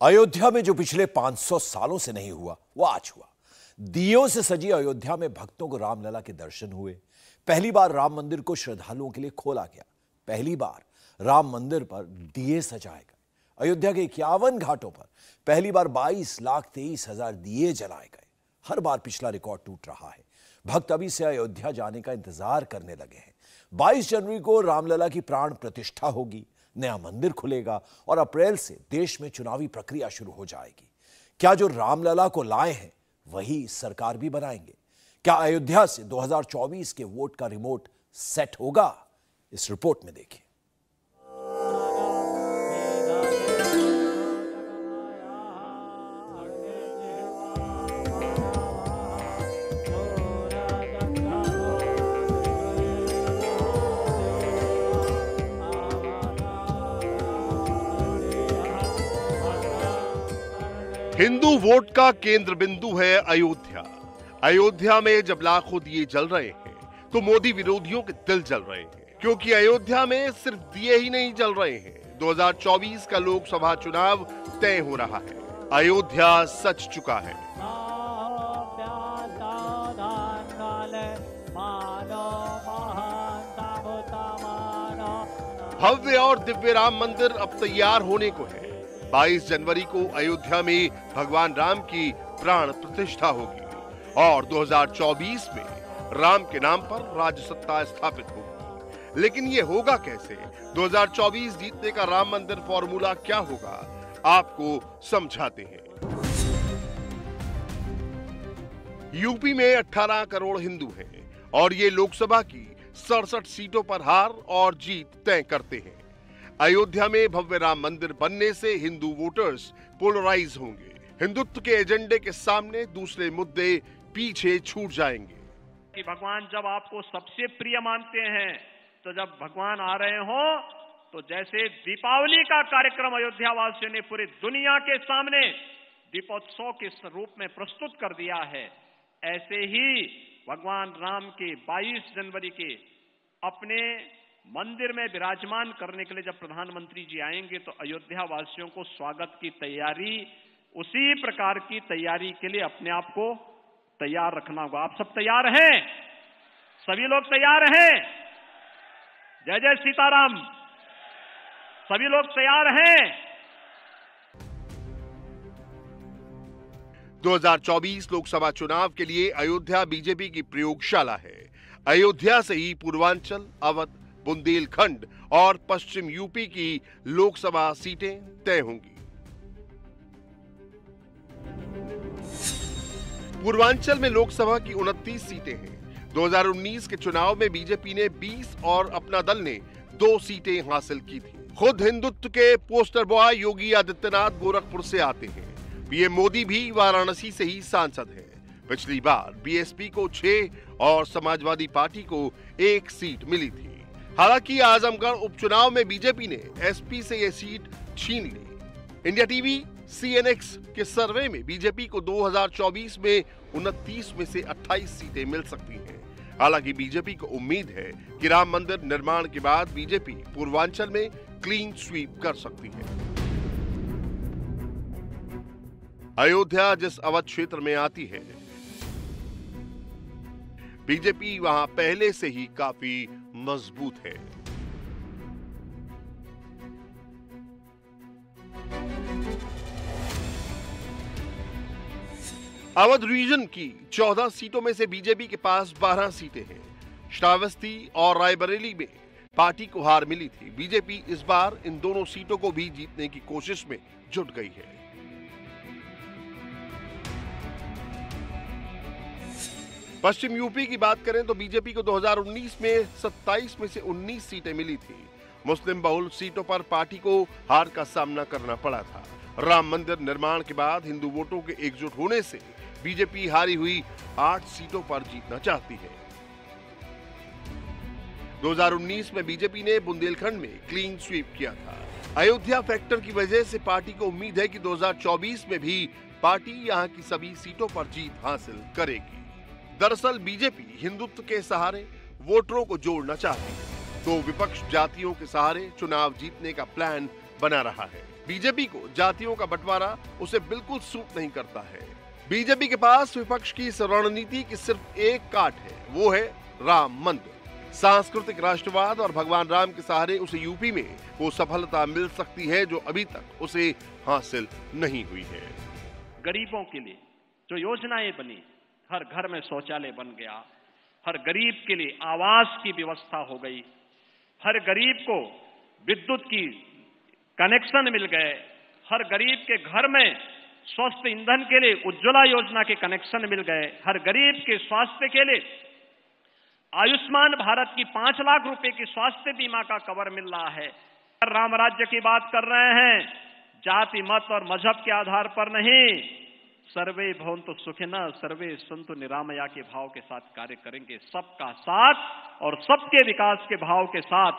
अयोध्या में जो पिछले 500 सालों से नहीं हुआ वो आज हुआ। दियों से सजी अयोध्या में भक्तों को रामलला के दर्शन हुए। पहली बार राम मंदिर को श्रद्धालुओं के लिए खोला गया। पहली बार राम मंदिर पर दिए सजाए गए। अयोध्या के 51 घाटों पर पहली बार 22,23,000 दिए जलाए गए। हर बार पिछला रिकॉर्ड टूट रहा है। भक्त अभी से अयोध्या जाने का इंतजार करने लगे हैं। 22 जनवरी को रामलला की प्राण प्रतिष्ठा होगी, नया मंदिर खुलेगा और अप्रैल से देश में चुनावी प्रक्रिया शुरू हो जाएगी। क्या जो रामलला को लाए हैं वही सरकार भी बनाएंगे? क्या अयोध्या से 2024 के वोट का रिमोट सेट होगा? इस रिपोर्ट में देखिए। हिंदू वोट का केंद्र बिंदु है अयोध्या। अयोध्या में जब लाखों दिए जल रहे हैं तो मोदी विरोधियों के दिल जल रहे हैं, क्योंकि अयोध्या में सिर्फ दिए ही नहीं जल रहे हैं। 2024 का लोकसभा चुनाव तय हो रहा है। अयोध्या सच चुका है। भव्य और दिव्य राम मंदिर अब तैयार होने को है। 22 जनवरी को अयोध्या में भगवान राम की प्राण प्रतिष्ठा होगी और 2024 में राम के नाम पर राज्य सत्ता स्थापित होगी। लेकिन ये होगा कैसे? 2024 जीतने का राम मंदिर फॉर्मूला क्या होगा, आपको समझाते हैं। यूपी में 18 करोड़ हिंदू हैं और ये लोकसभा की 67 सीटों पर हार और जीत तय करते हैं। अयोध्या में भव्य राम मंदिर बनने से हिंदू वोटर्स पोलराइज होंगे। हिंदुत्व के एजेंडे के सामने दूसरे मुद्दे पीछे छूट जाएंगे। कि भगवान जब आपको सबसे प्रिय मानते हैं तो जब भगवान आ रहे हो तो जैसे दीपावली का कार्यक्रम अयोध्या वासियों ने पूरी दुनिया के सामने दीपोत्सव के रूप में प्रस्तुत कर दिया है, ऐसे ही भगवान राम के 22 जनवरी के अपने मंदिर में विराजमान करने के लिए जब प्रधानमंत्री जी आएंगे तो अयोध्या वासियों को स्वागत की तैयारी, उसी प्रकार की तैयारी के लिए अपने आप को तैयार रखना होगा। आप सब तैयार हैं? सभी लोग तैयार हैं? जय जय सीताराम। सभी लोग तैयार हैं? 2024 लोकसभा चुनाव के लिए अयोध्या बीजेपी की प्रयोगशाला है। अयोध्या से ही पूर्वांचल, अवध, बुंदेलखंड और पश्चिम यूपी की लोकसभा सीटें तय होंगी। पूर्वांचल में लोकसभा की 29 सीटें हैं। 2019 के चुनाव में बीजेपी ने 20 और अपना दल ने 2 सीटें हासिल की थी। खुद हिंदुत्व के पोस्टर बॉय योगी आदित्यनाथ गोरखपुर से आते हैं। पीएम मोदी भी वाराणसी से ही सांसद हैं। पिछली बार बीएसपी को 6 और समाजवादी पार्टी को 1 सीट मिली थी। हालांकि आजमगढ़ उपचुनाव में बीजेपी ने एसपी से यह सीट छीन ली। इंडिया टीवी सीएनएक्स के सर्वे में बीजेपी को 2024 में 29 में से 28 सीटें मिल सकती हैं। हालांकि बीजेपी को उम्मीद है कि राम मंदिर निर्माण के बाद बीजेपी पूर्वांचल में क्लीन स्वीप कर सकती है। अयोध्या जिस अवध क्षेत्र में आती है, बीजेपी वहां पहले से ही काफी मजबूत है। अवध रीजन की 14 सीटों में से बीजेपी के पास 12 सीटें हैं। श्रावस्ती और रायबरेली में पार्टी को हार मिली थी। बीजेपी इस बार इन दोनों सीटों को भी जीतने की कोशिश में जुट गई है। पश्चिम यूपी की बात करें तो बीजेपी को 2019 में 27 में से 19 सीटें मिली थी। मुस्लिम बहुल सीटों पर पार्टी को हार का सामना करना पड़ा था। राम मंदिर निर्माण के बाद हिंदू वोटों के एकजुट होने से बीजेपी हारी हुई 8 सीटों पर जीतना चाहती है। 2019 में बीजेपी ने बुंदेलखंड में क्लीन स्वीप किया था। अयोध्या फैक्टर की वजह से पार्टी को उम्मीद है कि 2024 में भी पार्टी यहां की सभी सीटों पर जीत हासिल करेगी। दरअसल बीजेपी हिंदुत्व के सहारे वोटरों को जोड़ना चाहती है, तो विपक्ष जातियों के सहारे चुनाव जीतने का प्लान बना रहा है। बीजेपी को जातियों का बंटवारा उसे बिल्कुल सूट नहीं करता है। बीजेपी के पास विपक्ष की इस रणनीति की सिर्फ एक काट है, वो है राम मंदिर। सांस्कृतिक राष्ट्रवाद और भगवान राम के सहारे उसे यूपी में वो सफलता मिल सकती है जो अभी तक उसे हासिल नहीं हुई है। गरीबों के लिए जो योजनाएं बनी, हर घर में शौचालय बन गया, हर गरीब के लिए आवास की व्यवस्था हो गई, हर गरीब को विद्युत की कनेक्शन मिल गए, हर गरीब के घर में स्वस्थ ईंधन के लिए उज्ज्वला योजना के कनेक्शन मिल गए, हर गरीब के स्वास्थ्य के लिए आयुष्मान भारत की 5 लाख रुपए की स्वास्थ्य बीमा का कवर मिल रहा है। राम राज्य की बात कर रहे हैं, जाति मत और मजहब के आधार पर नहीं, सर्वे भवन्तु सुखिनः सर्वे सन्तु निरामया के भाव के साथ कार्य करेंगे। सबका साथ और सबके विकास के भाव के साथ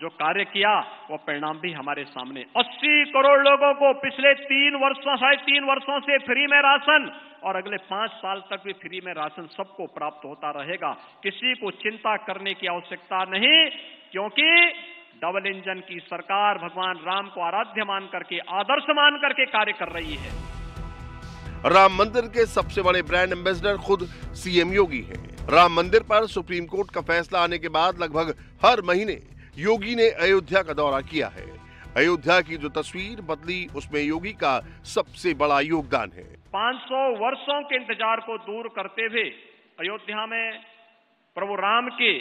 जो कार्य किया वो परिणाम भी हमारे सामने। 80 करोड़ लोगों को पिछले 3 वर्षों से फ्री में राशन और अगले 5 साल तक भी फ्री में राशन सबको प्राप्त होता रहेगा। किसी को चिंता करने की आवश्यकता नहीं, क्योंकि डबल इंजन की सरकार भगवान राम को आराध्य मान करके, आदर्श मान करके कार्य कर रही है। राम मंदिर के सबसे बड़े ब्रांड एम्बेसडर खुद सीएम योगी हैं। राम मंदिर पर सुप्रीम कोर्ट का फैसला आने के बाद लगभग हर महीने योगी ने अयोध्या का दौरा किया है। अयोध्या की जो तस्वीर बदली उसमें योगी का सबसे बड़ा योगदान है। 500 वर्षों के इंतजार को दूर करते हुए अयोध्या में प्रभु राम के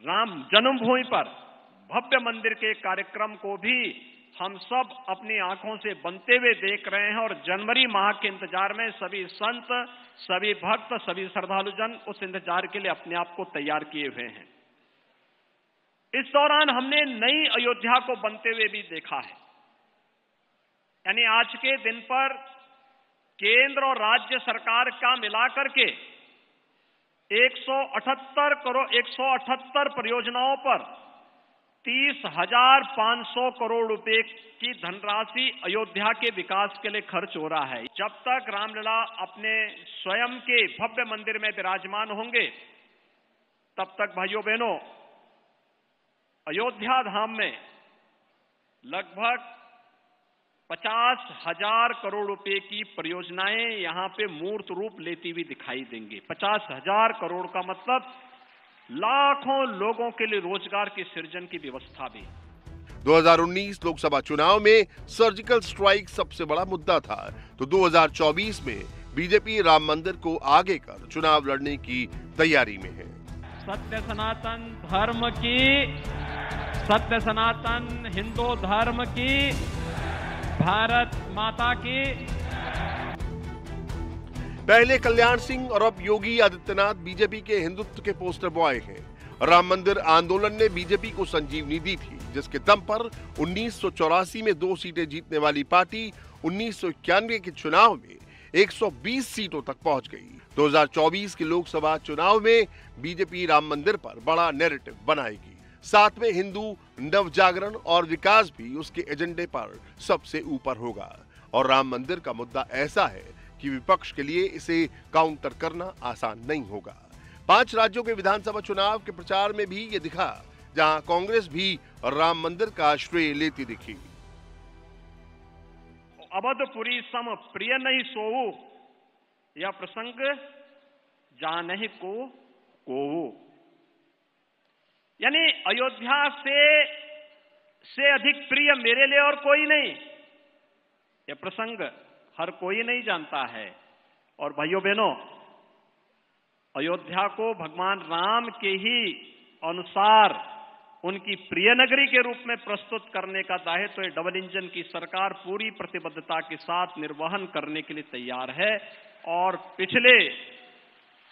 राम जन्मभूमि पर भव्य मंदिर के कार्यक्रम को भी हम सब अपनी आंखों से बनते हुए देख रहे हैं और जनवरी माह के इंतजार में सभी संत, सभी भक्त, सभी श्रद्धालुजन उस इंतजार के लिए अपने आप को तैयार किए हुए हैं। इस दौरान हमने नई अयोध्या को बनते हुए भी देखा है। यानी आज के दिन पर केंद्र और राज्य सरकार का मिलाकर के 178 परियोजनाओं पर 30,500 करोड़ रुपए की धनराशि अयोध्या के विकास के लिए खर्च हो रहा है। जब तक रामलला अपने स्वयं के भव्य मंदिर में विराजमान होंगे, तब तक भाइयों बहनों अयोध्या धाम में लगभग 50,000 करोड़ रुपए की परियोजनाएं यहां पे मूर्त रूप लेती हुई दिखाई देंगी। 50,000 करोड़ का मतलब लाखों लोगों के लिए रोजगार के सृजन की व्यवस्था भी। 2019 लोकसभा चुनाव में सर्जिकल स्ट्राइक सबसे बड़ा मुद्दा था, तो 2024 में बीजेपी राम मंदिर को आगे कर चुनाव लड़ने की तैयारी में है। सत्य सनातन धर्म की, सत्य सनातन हिंदू धर्म की, भारत माता की। पहले कल्याण सिंह और अब योगी आदित्यनाथ बीजेपी के हिंदुत्व के पोस्टर बॉय हैं। राम मंदिर आंदोलन ने बीजेपी को संजीवनी दी थी, जिसके दम पर 1984 में 2 सीटें जीतने वाली पार्टी 1991 के चुनाव में 120 सीटों तक पहुंच गई। 2024 के लोकसभा चुनाव में बीजेपी राम मंदिर पर बड़ा नैरेटिव बनाएगी। साथ में हिंदू नवजागरण और विकास भी उसके एजेंडे पर सबसे ऊपर होगा। और राम मंदिर का मुद्दा ऐसा है कि विपक्ष के लिए इसे काउंटर करना आसान नहीं होगा। 5 राज्यों के विधानसभा चुनाव के प्रचार में भी ये दिखा, जहां कांग्रेस भी राम मंदिर का श्रेय लेती दिखी। अवधपुरी सम प्रिय नहीं सोऊ, यह प्रसंग जानहि को। यानी अयोध्या से अधिक प्रिय मेरे लिए और कोई नहीं। यह प्रसंग हर कोई नहीं जानता है। और भाइयों बहनों, अयोध्या को भगवान राम के ही अनुसार उनकी प्रिय नगरी के रूप में प्रस्तुत करने का दायित्व तो डबल इंजन की सरकार पूरी प्रतिबद्धता के साथ निर्वहन करने के लिए तैयार है। और पिछले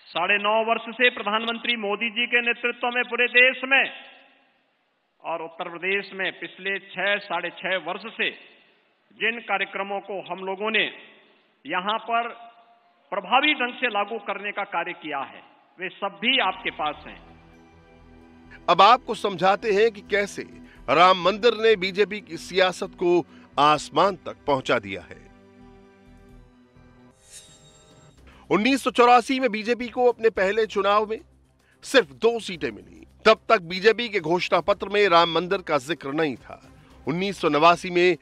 9.5 वर्ष से प्रधानमंत्री मोदी जी के नेतृत्व में पूरे देश में और उत्तर प्रदेश में पिछले 6-6.5 वर्ष से जिन कार्यक्रमों को हम लोगों ने यहां पर प्रभावी ढंग से लागू करने का कार्य किया है, वे सब भी आपके पास हैं। अब आपको समझाते हैं कि कैसे राम मंदिर ने बीजेपी की सियासत को आसमान तक पहुंचा दिया है। 1984 में बीजेपी को अपने पहले चुनाव में सिर्फ 2 सीटें मिली। तब तक बीजेपी के घोषणा पत्र में राम मंदिर का जिक्र नहीं था। 1989 में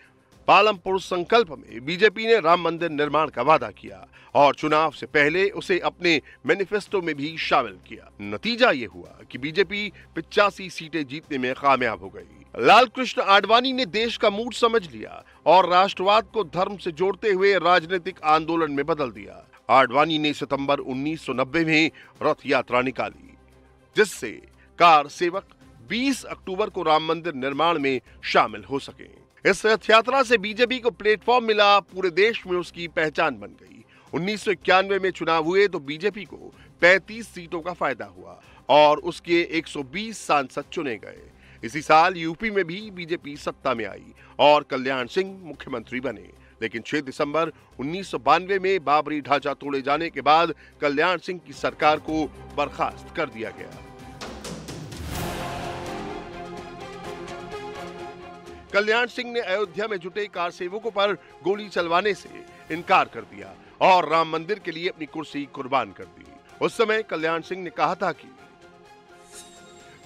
पालमपुर संकल्प में बीजेपी ने राम मंदिर निर्माण का वादा किया और चुनाव से पहले उसे अपने मैनिफेस्टो में भी शामिल किया। नतीजा ये हुआ कि बीजेपी 85 सीटें जीतने में कामयाब हो गई। लाल कृष्ण आडवाणी ने देश का मूड समझ लिया और राष्ट्रवाद को धर्म से जोड़ते हुए राजनीतिक आंदोलन में बदल दिया। आडवाणी ने सितंबर 1990 में रथ यात्रा निकाली, जिससे कार सेवक 20 अक्टूबर को राम मंदिर निर्माण में शामिल हो सके। इस रथ यात्रा से बीजेपी को प्लेटफॉर्म मिला, पूरे देश में उसकी पहचान बन गई। 1991 में चुनाव हुए तो बीजेपी को 35 सीटों का फायदा हुआ और उसके 120 सांसद चुने गए। इसी साल यूपी में भी बीजेपी सत्ता में आई और कल्याण सिंह मुख्यमंत्री बने। लेकिन 6 दिसंबर 1992 में बाबरी ढांचा तोड़े जाने के बाद कल्याण सिंह की सरकार को बर्खास्त कर दिया गया। कल्याण सिंह ने अयोध्या में जुटे कार सेवकों पर गोली चलवाने से इनकार कर दिया और राम मंदिर के लिए अपनी कुर्सी कुर्बान कर दी। उस समय कल्याण सिंह ने कहा था कि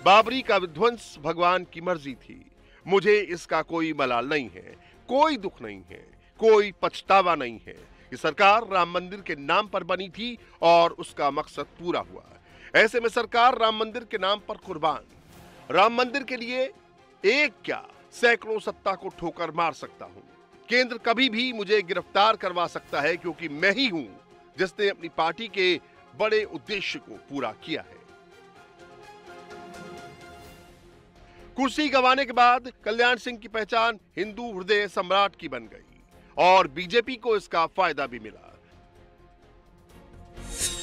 बाबरी का विध्वंस भगवान की मर्जी थी, मुझे इसका कोई मलाल नहीं है, कोई दुख नहीं है, कोई पछतावा नहीं है। ये सरकार राम मंदिर के नाम पर बनी थी और उसका मकसद पूरा हुआ। ऐसे में सरकार राम मंदिर के नाम पर कुर्बान। राम मंदिर के लिए एक क्या सैकड़ों सत्ता को ठोकर मार सकता हूं। केंद्र कभी भी मुझे गिरफ्तार करवा सकता है क्योंकि मैं ही हूं जिसने अपनी पार्टी के बड़े उद्देश्य को पूरा किया है। कुर्सी गंवाने के बाद कल्याण सिंह की पहचान हिंदू हृदय सम्राट की बन गई और बीजेपी को इसका फायदा भी मिला।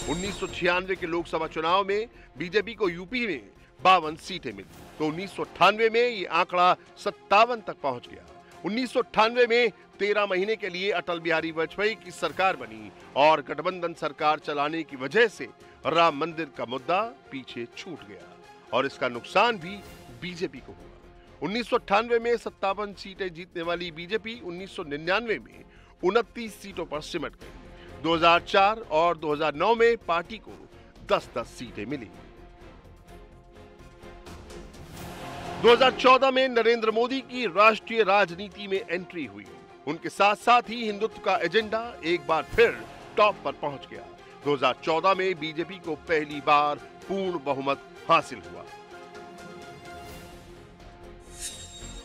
1996 के लोकसभा चुनाव में बीजेपी को यूपी में 52 सीटें मिली तो 1998 में ये आंकड़ा 57 तक पहुंच गया। 1998 में 13 महीने के लिए अटल बिहारी वाजपेयी की सरकार बनी और गठबंधन सरकार चलाने की वजह से राम मंदिर का मुद्दा पीछे छूट गया और इसका नुकसान भी बीजेपी को हुआ। 1998 में 57 सीटें जीतने वाली बीजेपी 1999 में 29 सीटों पर सिमट गई। 2004 और 2009 में पार्टी को 10-10 सीटें मिली। 2014 में नरेंद्र मोदी की राष्ट्रीय राजनीति में एंट्री हुई। उनके साथ साथ ही हिंदुत्व का एजेंडा एक बार फिर टॉप पर पहुंच गया। 2014 में बीजेपी को पहली बार पूर्ण बहुमत हासिल हुआ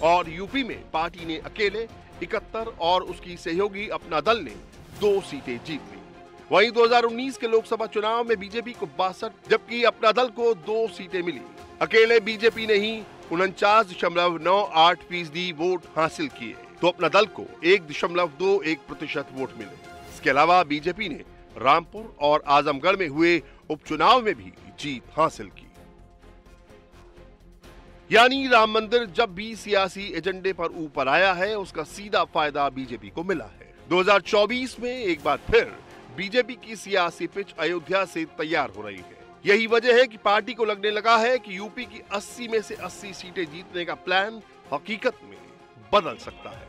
और यूपी में पार्टी ने अकेले 71 और उसकी सहयोगी अपना दल ने 2 सीटें जीत ली। वहीं 2019 के लोकसभा चुनाव में बीजेपी को 62 जबकि अपना दल को 2 सीटें मिली। अकेले बीजेपी ने ही 49.98% वोट हासिल किए तो अपना दल को 1.21% वोट मिले। इसके अलावा बीजेपी ने रामपुर और आजमगढ़ में हुए उपचुनाव में भी जीत हासिल की। यानी राम मंदिर जब भी सियासी एजेंडे पर ऊपर आया है उसका सीधा फायदा बीजेपी को मिला है। 2024 में एक बार फिर बीजेपी की सियासी पिच अयोध्या से तैयार हो रही है। यही वजह है कि पार्टी को लगने लगा है कि यूपी की 80 में से 80 सीटें जीतने का प्लान हकीकत में बदल सकता है।